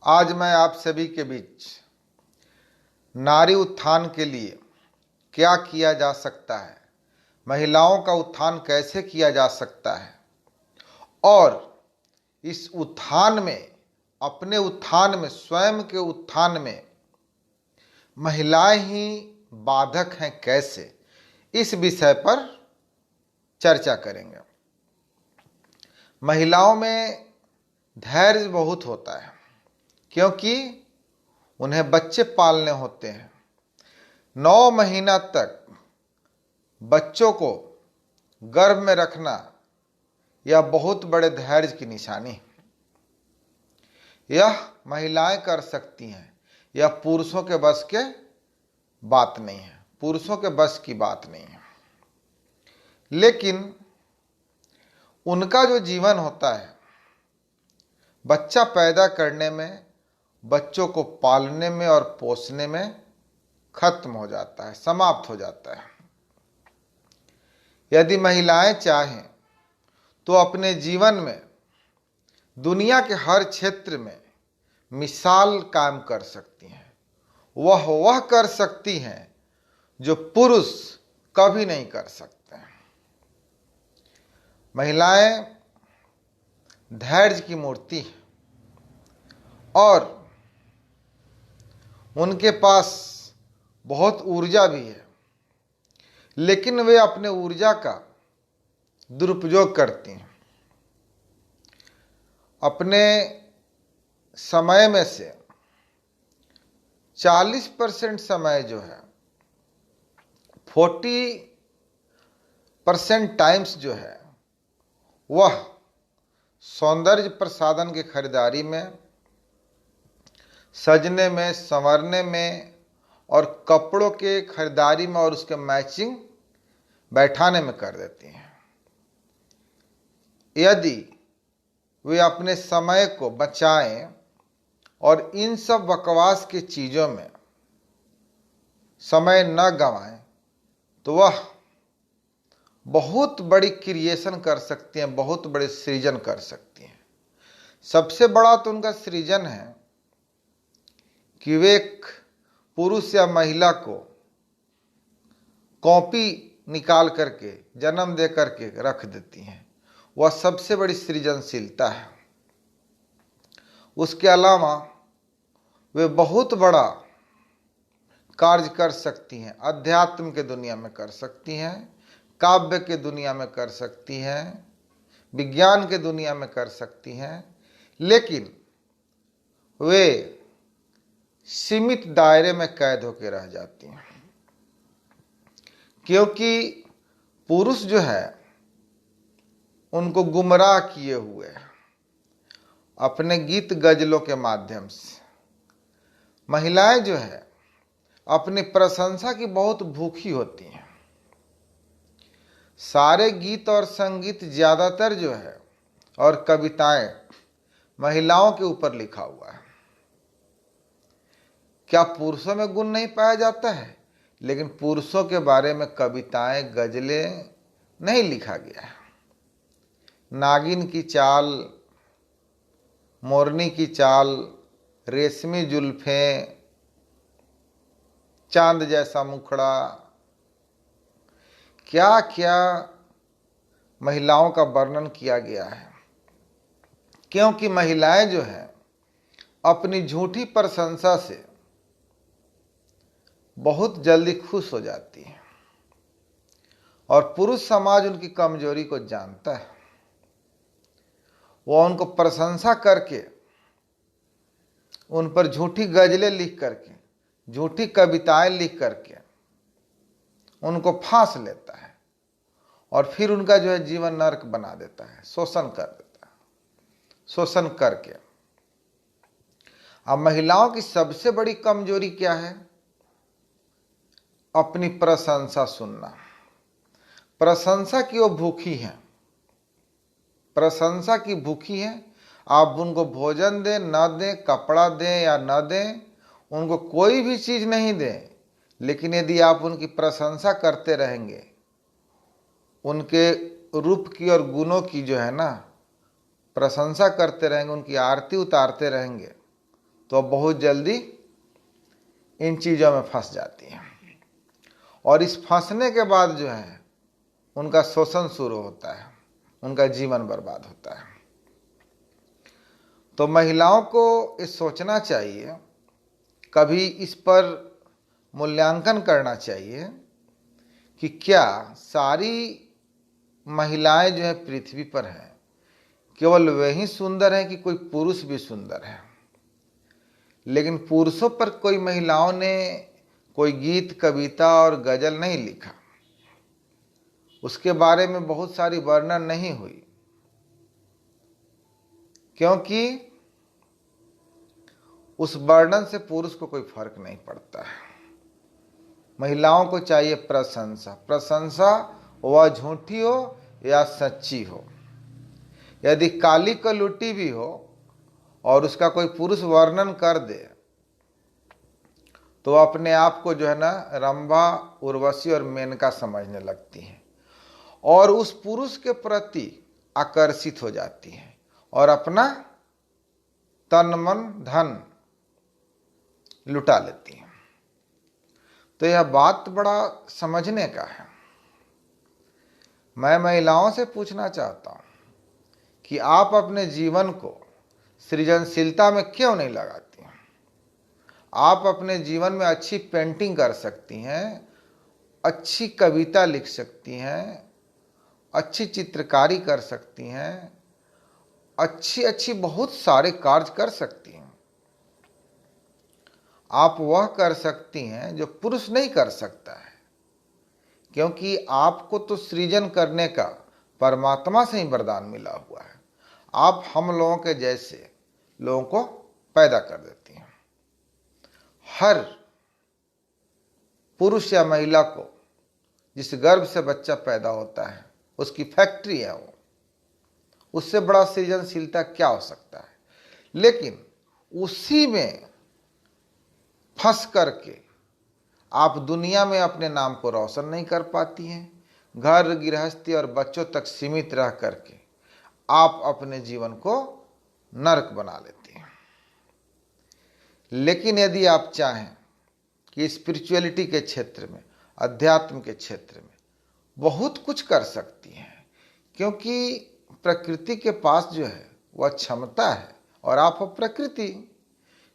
आज मैं आप सभी के बीच नारी उत्थान के लिए क्या किया जा सकता है, महिलाओं का उत्थान कैसे किया जा सकता है और इस उत्थान में, अपने उत्थान में, स्वयं के उत्थान में महिलाएं ही बाधक हैं कैसे, इस विषय पर चर्चा करेंगे। महिलाओं में धैर्य बहुत होता है क्योंकि उन्हें बच्चे पालने होते हैं। 9 महीना तक बच्चों को गर्भ में रखना यह बहुत बड़े धैर्य की निशानी है। यह महिलाएं कर सकती हैं, यह पुरुषों के बस के बात नहीं है, पुरुषों के बस की बात नहीं है। लेकिन उनका जो जीवन होता है, बच्चा पैदा करने में, बच्चों को पालने में और पोसने में खत्म हो जाता है, समाप्त हो जाता है। यदि महिलाएं चाहें तो अपने जीवन में दुनिया के हर क्षेत्र में मिसाल कायम कर सकती हैं। वह कर सकती हैं जो पुरुष कभी नहीं कर सकते। महिलाएं धैर्य की मूर्ति है और उनके पास बहुत ऊर्जा भी है, लेकिन वे अपने ऊर्जा का दुरुपयोग करती हैं। अपने समय में से 40% समय जो है, 40% टाइम्स जो है, वह सौंदर्य प्रसाधन की खरीदारी में, सजने में, संवरने में और कपड़ों के खरीदारी में और उसके मैचिंग बैठाने में कर देती हैं। यदि वे अपने समय को बचाएं और इन सब बकवास की चीज़ों में समय न गंवाएं तो वह बहुत बड़ी क्रिएशन कर सकती हैं, बहुत बड़े सृजन कर सकती हैं। सबसे बड़ा तो उनका सृजन है कि वे एक पुरुष या महिला को कॉपी निकाल करके, जन्म दे करके रख देती हैं। वह सबसे बड़ी सृजनशीलता है। उसके अलावा वे बहुत बड़ा कार्य कर सकती हैं। अध्यात्म के दुनिया में कर सकती हैं, काव्य के दुनिया में कर सकती हैं, विज्ञान के दुनिया में कर सकती हैं, लेकिन वे सीमित दायरे में कैद होकर रह जाती हैं। क्योंकि पुरुष जो है उनको गुमराह किए हुए हैं अपने गीत गजलों के माध्यम से। महिलाएं जो है अपनी प्रशंसा की बहुत भूखी होती हैं। सारे गीत और संगीत ज्यादातर जो है और कविताएं महिलाओं के ऊपर लिखा हुआ है। क्या पुरुषों में गुण नहीं पाया जाता है? लेकिन पुरुषों के बारे में कविताएं, गजलें नहीं लिखा गया है। नागिन की चाल, मोरनी की चाल, रेशमी जुल्फें, चांद जैसा मुखड़ा, क्या क्या महिलाओं का वर्णन किया गया है। क्योंकि महिलाएं जो है अपनी झूठी प्रशंसा से बहुत जल्दी खुश हो जाती है और पुरुष समाज उनकी कमजोरी को जानता है। वह उनको प्रशंसा करके, उन पर झूठी गजलें लिख करके, झूठी कविताएं लिख करके उनको फांस लेता है और फिर उनका जो है जीवन नरक बना देता है, शोषण कर देता है, शोषण करके। अब महिलाओं की सबसे बड़ी कमजोरी क्या है? अपनी प्रशंसा सुनना। प्रशंसा की वो भूखी है, प्रशंसा की भूखी है। आप उनको भोजन दें न दें, कपड़ा दें या न दें, उनको कोई भी चीज नहीं दें, लेकिन यदि आप उनकी प्रशंसा करते रहेंगे, उनके रूप की और गुणों की जो है ना प्रशंसा करते रहेंगे, उनकी आरती उतारते रहेंगे, तो बहुत जल्दी इन चीज़ों में फंस जाती हैं, और इस फंसने के बाद जो है उनका शोषण शुरू होता है, उनका जीवन बर्बाद होता है। तो महिलाओं को ये सोचना चाहिए, कभी इस पर मूल्यांकन करना चाहिए कि क्या सारी महिलाएं जो है पृथ्वी पर हैं केवल वही सुंदर हैं कि कोई पुरुष भी सुंदर है। लेकिन पुरुषों पर कोई महिलाओं ने कोई गीत, कविता और गजल नहीं लिखा, उसके बारे में बहुत सारी वर्णन नहीं हुई, क्योंकि उस वर्णन से पुरुष को कोई फर्क नहीं पड़ता है। महिलाओं को चाहिए प्रशंसा, प्रशंसा वह झूठी हो या सच्ची हो। यदि काली कलुटी भी हो और उसका कोई पुरुष वर्णन कर दे तो अपने आप को जो है ना रंभा, उर्वशी और मेनका समझने लगती हैं और उस पुरुष के प्रति आकर्षित हो जाती हैं और अपना तन मन धन लुटा लेती हैं। तो यह बात बड़ा समझने का है। मैं महिलाओं से पूछना चाहता हूं कि आप अपने जीवन को सृजनशीलता में क्यों नहीं लगाती? आप अपने जीवन में अच्छी पेंटिंग कर सकती हैं, अच्छी कविता लिख सकती हैं, अच्छी चित्रकारी कर सकती हैं, अच्छी बहुत सारे कार्य कर सकती हैं। आप वह कर सकती हैं जो पुरुष नहीं कर सकता है, क्योंकि आपको तो सृजन करने का परमात्मा से ही वरदान मिला हुआ है। आप हम लोगों के जैसे लोगों को पैदा कर देती हैं। हर पुरुष या महिला को जिस गर्भ से बच्चा पैदा होता है उसकी फैक्ट्री है वो, उससे बड़ा सृजनशीलता क्या हो सकता है? लेकिन उसी में फंस करके आप दुनिया में अपने नाम को रोशन नहीं कर पाती हैं। घर गृहस्थी और बच्चों तक सीमित रह करके आप अपने जीवन को नरक बना लेती हैं। लेकिन यदि आप चाहें कि स्पिरिचुअलिटी के क्षेत्र में, अध्यात्म के क्षेत्र में बहुत कुछ कर सकती हैं, क्योंकि प्रकृति के पास जो है वह क्षमता है और आप प्रकृति,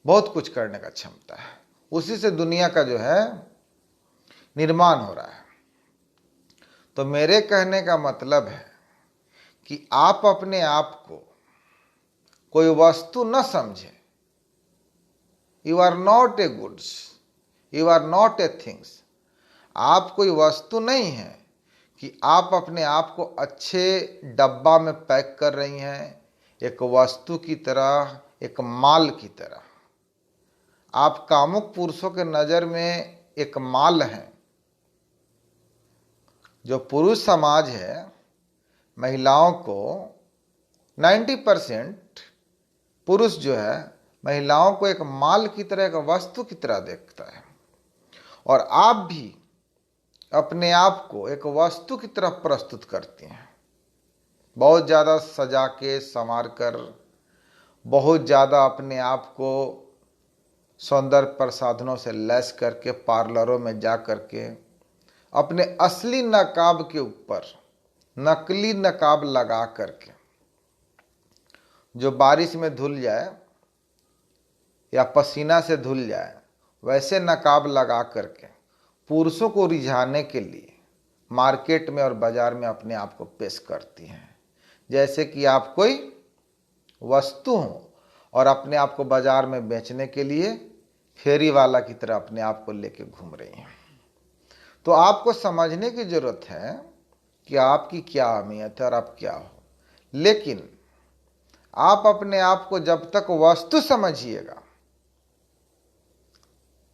बहुत कुछ करने का क्षमता है। उसी से दुनिया का जो है निर्माण हो रहा है। तो मेरे कहने का मतलब है कि आप अपने आप को कोई वस्तु न समझें। You are not a goods, you are not a things. आप कोई वस्तु नहीं है कि आप अपने आप को अच्छे डब्बा में पैक कर रही हैं, एक वस्तु की तरह, एक माल की तरह। आप कामुक पुरुषों के नज़र में एक माल हैं। जो पुरुष समाज है महिलाओं को 90% पुरुष जो है महिलाओं को एक माल की तरह, एक वस्तु की तरह देखता है। और आप भी अपने आप को एक वस्तु की तरह प्रस्तुत करती हैं, बहुत ज़्यादा सजा के संवार कर, बहुत ज़्यादा अपने आप को सौंदर्य प्रसाधनों से लैस करके पार्लरों में जा करके अपने असली नकाब के ऊपर नकली नकाब लगा करके, जो बारिश में धुल जाए या पसीना से धुल जाए, वैसे नकाब लगा करके पुरुषों को रिझाने के लिए मार्केट में और बाजार में अपने आप को पेश करती हैं, जैसे कि आप कोई वस्तु हो और अपने आप को बाजार में बेचने के लिए फेरी वाला की तरह अपने आप को लेके घूम रही हैं। तो आपको समझने की जरूरत है कि आपकी क्या अहमियत है और आप क्या हो। लेकिन आप अपने आप को जब तक वस्तु समझिएगा,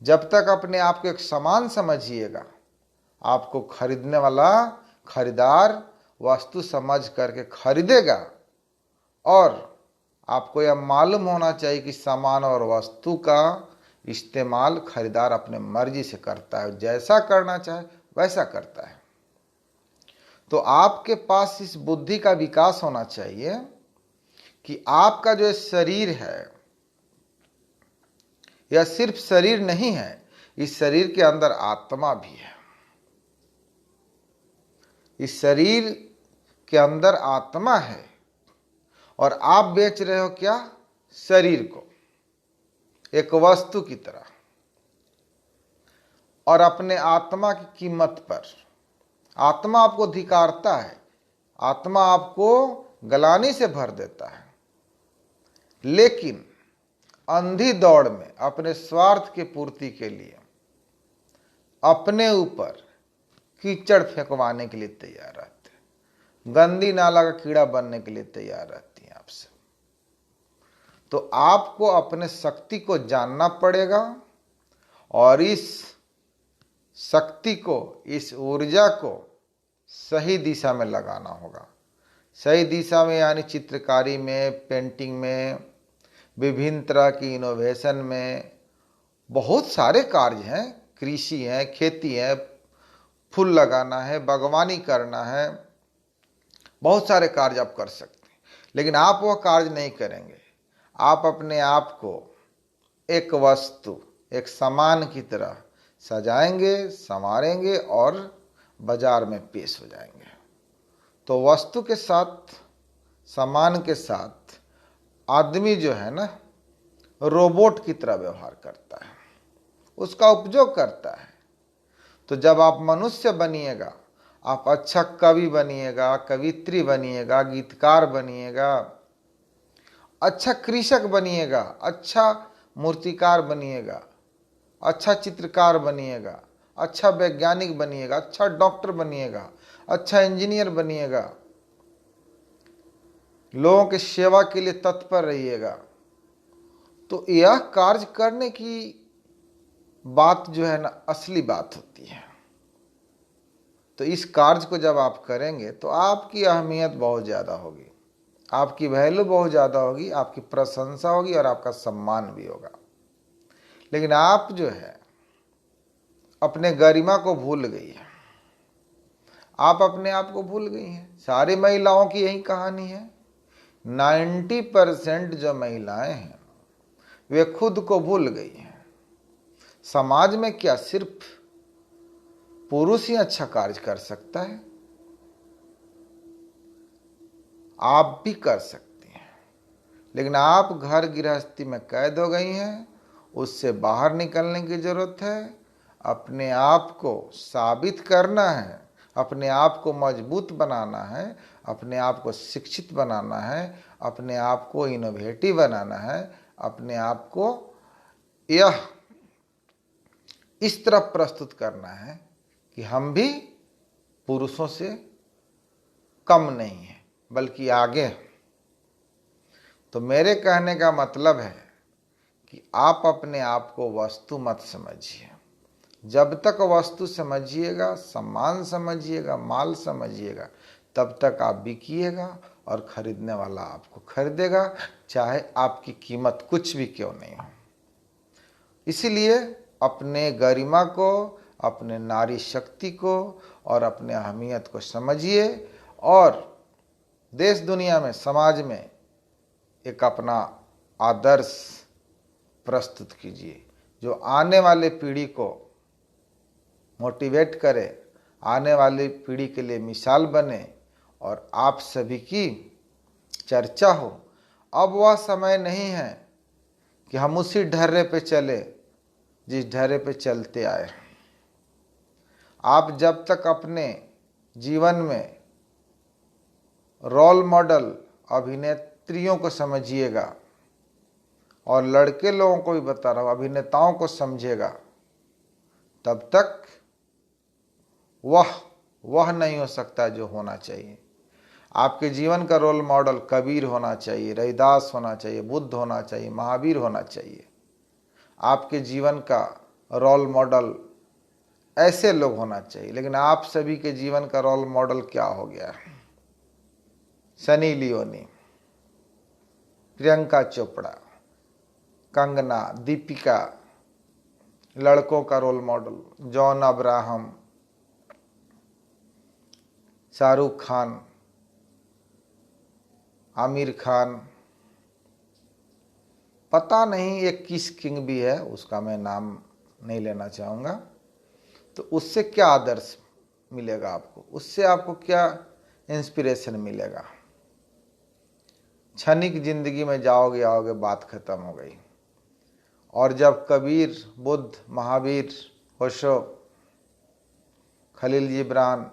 जब तक अपने आप को एक सामान समझिएगा, आपको खरीदने वाला खरीदार वस्तु समझ करके खरीदेगा। और आपको यह मालूम होना चाहिए कि सामान और वस्तु का इस्तेमाल खरीदार अपने मर्जी से करता है, जैसा करना चाहे वैसा करता है। तो आपके पास इस बुद्धि का विकास होना चाहिए कि आपका जो शरीर है यह सिर्फ शरीर नहीं है, इस शरीर के अंदर आत्मा भी है। इस शरीर के अंदर आत्मा है और आप बेच रहे हो क्या? शरीर को, एक वस्तु की तरह, और अपने आत्मा की कीमत पर। आत्मा आपको धिक्कारता है, आत्मा आपको गलानी से भर देता है, लेकिन अंधी दौड़ में अपने स्वार्थ की पूर्ति के लिए अपने ऊपर कीचड़ फेंकवाने के लिए तैयार रहते हैं, गंदी नाला का कीड़ा बनने के लिए तैयार रहती हैं आपसे। तो आपको अपने शक्ति को जानना पड़ेगा और इस शक्ति को, इस ऊर्जा को सही दिशा में लगाना होगा। सही दिशा में यानी चित्रकारी में, पेंटिंग में, विभिन्न तरह की इनोवेशन में बहुत सारे कार्य हैं। कृषि है, खेती है, फूल लगाना है, बागवानी करना है, बहुत सारे कार्य आप कर सकते हैं। लेकिन आप वह कार्य नहीं करेंगे। आप अपने आप को एक वस्तु, एक सामान की तरह सजाएंगे, संवारेंगे और बाजार में पेश हो जाएंगे। तो वस्तु के साथ, सामान के साथ आदमी जो है ना, रोबोट की तरह व्यवहार करता है, उसका उपयोग करता है। तो जब आप मनुष्य बनिएगा, आप अच्छा कवि बनिएगा, कवित्री बनिएगा, गीतकार बनिएगा, अच्छा कृषक बनिएगा, अच्छा मूर्तिकार बनिएगा, अच्छा चित्रकार बनिएगा, अच्छा वैज्ञानिक बनिएगा, अच्छा डॉक्टर बनिएगा, अच्छा इंजीनियर बनिएगा, लोगों की सेवा के लिए तत्पर रहिएगा, तो यह कार्य करने की बात जो है ना, असली बात होती है। तो इस कार्य को जब आप करेंगे तो आपकी अहमियत बहुत ज़्यादा होगी, आपकी वैल्यू बहुत ज़्यादा होगी, आपकी प्रशंसा होगी और आपका सम्मान भी होगा। लेकिन आप जो है अपने गरिमा को भूल गई है, आप अपने आप को भूल गई हैं। सारी महिलाओं की यही कहानी है। 90% जो महिलाएं हैं वे खुद को भूल गई हैं। समाज में क्या सिर्फ पुरुष ही अच्छा कार्य कर सकता है? आप भी कर सकती हैं, लेकिन आप घर गृहस्थी में कैद हो गई हैं। उससे बाहर निकलने की जरूरत है। अपने आप को साबित करना है, अपने आप को मजबूत बनाना है, अपने आप को शिक्षित बनाना है, अपने आप को इनोवेटिव बनाना है, अपने आप को यह इस तरफ प्रस्तुत करना है कि हम भी पुरुषों से कम नहीं हैं, बल्कि आगे हैं। तो मेरे कहने का मतलब है कि आप अपने आप को वस्तु मत समझिए। जब तक वस्तु समझिएगा, सम्मान समझिएगा, माल समझिएगा, तब तक आप बिकिएगा और खरीदने वाला आपको खरीदेगा, चाहे आपकी कीमत कुछ भी क्यों नहीं हो। इसीलिए अपने गरिमा को, अपने नारी शक्ति को और अपने अहमियत को समझिए और देश दुनिया में, समाज में एक अपना आदर्श प्रस्तुत कीजिए जो आने वाले पीढ़ी को मोटिवेट करे, आने वाली पीढ़ी के लिए मिसाल बने और आप सभी की चर्चा हो। अब वह समय नहीं है कि हम उसी ढर्रे पे चले जिस ढर्रे पे चलते आए। आप जब तक अपने जीवन में रोल मॉडल अभिनेत्रियों को समझिएगा, और लड़के लोगों को भी बता रहा हूँ, अभिनेताओं को समझेगा, तब तक वह नहीं हो सकता जो होना चाहिए। आपके जीवन का रोल मॉडल कबीर होना चाहिए, रविदास होना चाहिए, बुद्ध होना चाहिए, महावीर होना चाहिए। आपके जीवन का रोल मॉडल ऐसे लोग होना चाहिए। लेकिन आप सभी के जीवन का रोल मॉडल क्या हो गया? सनी लियोनी, प्रियंका चोपड़ा, कंगना, दीपिका, लड़कों का रोल मॉडल जॉन अब्राहम, शाहरुख खान, आमिर खान, पता नहीं एक किस किंग भी है, उसका मैं नाम नहीं लेना चाहूँगा। तो उससे क्या आदर्श मिलेगा आपको, उससे आपको क्या इंस्पिरेशन मिलेगा? क्षणिक जिंदगी में जाओगे आओगे, बात खत्म हो गई। और जब कबीर, बुद्ध, महावीर, ओशो, खलील जिब्रान,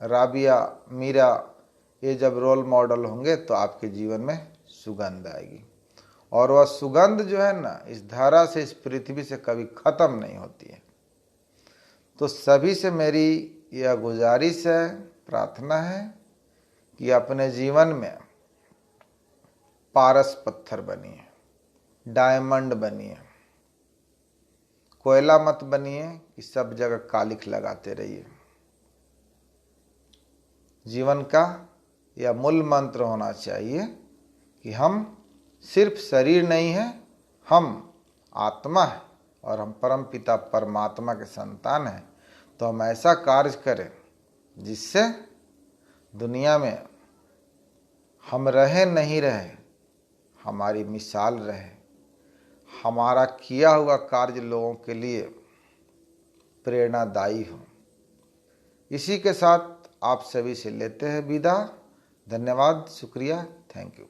राबिया, मीरा, ये जब रोल मॉडल होंगे तो आपके जीवन में सुगंध आएगी। और वह सुगंध जो है ना, इस धरा से, इस पृथ्वी से कभी खत्म नहीं होती है। तो सभी से मेरी यह गुजारिश है, प्रार्थना है कि अपने जीवन में पारस पत्थर बनिए, डायमंड बनिए, कोयला मत बनिए कि सब जगह कालिख लगाते रहिए। जीवन का यह मूल मंत्र होना चाहिए कि हम सिर्फ शरीर नहीं है, हम आत्मा है और हम परम पिता परमात्मा के संतान हैं। तो हम ऐसा कार्य करें जिससे दुनिया में हम रहे नहीं रहे, हमारी मिसाल रहे, हमारा किया हुआ कार्य लोगों के लिए प्रेरणादायी हो। इसी के साथ आप सभी से लेते हैं विदा। धन्यवाद, शुक्रिया, थैंक यू।